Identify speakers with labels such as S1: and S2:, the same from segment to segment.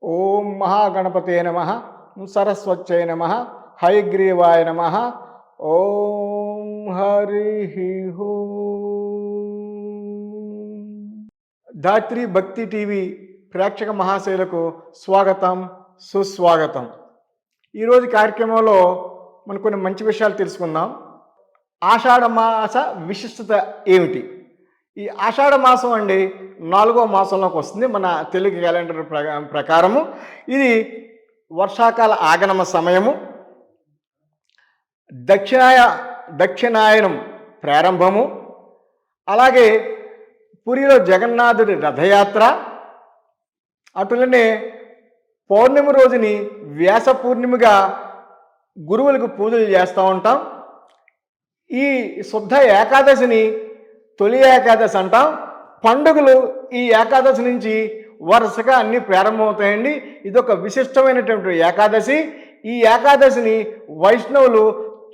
S1: ఓం మహాగణపతే నమ, సరస్వత్యై నమ, హయగ్రీవాయ నమ. ఓం హరి ధాత్రి భక్తి టీవీ ప్రేక్షక మహాశయులకు స్వాగతం, సుస్వాగతం. ఈరోజు కార్యక్రమంలో మనం కొన్ని మంచి విషయాలు తెలుసుకుందాం. ఆషాఢ మాస విశిష్టత ఏమిటి? ఈ ఆషాఢ మాసం అండి 4వ మాసంలోకి వస్తుంది మన తెలుగు క్యాలెండర్ ప్రకారము. ఇది వర్షాకాల ఆగమన సమయము, దక్షిణాయనం ప్రారంభము, అలాగే పురిలో జగన్నాథుడి రథయాత్ర, అటులనే పౌర్ణమి రోజుని వ్యాస పూర్ణిమగా గురువులకు పూజలు చేస్తూ ఉంటాం. ఈ శుద్ధ ఏకాదశిని తొలి ఏకాదశి అంటాం. పండుగలు ఈ ఏకాదశి నుంచి వరుసగా అన్నీ ప్రారంభమవుతాయండి. ఇదొక విశిష్టమైనటువంటి ఏకాదశి. ఈ ఏకాదశిని వైష్ణవులు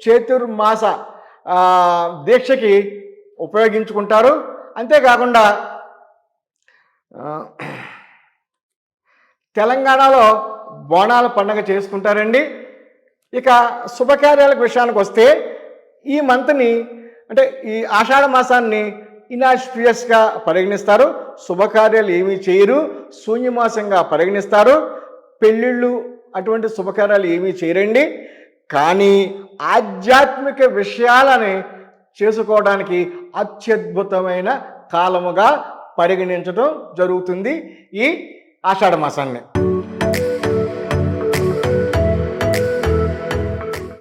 S1: చతుర్మాస దీక్షకి ఉపయోగించుకుంటారు. అంతేకాకుండా తెలంగాణలో బోనాల పండుగ చేసుకుంటారండి. ఇక శుభకార్యాలకు విషయానికి వస్తే ఈ మంత్ని అంటే ఈ ఆషాఢ మాసాన్ని ఇనాస్పియస్గా పరిగణిస్తారు. శుభకార్యాలు ఏమీ చేయరు, శూన్యమాసంగా పరిగణిస్తారు. పెళ్ళిళ్ళు అటువంటి శుభకార్యాలు ఏమీ చేయరండి. కానీ ఆధ్యాత్మిక విషయాలని చేసుకోవడానికి అత్యద్భుతమైన కాలముగా పరిగణించడం జరుగుతుంది ఈ ఆషాఢ మాసాన్ని.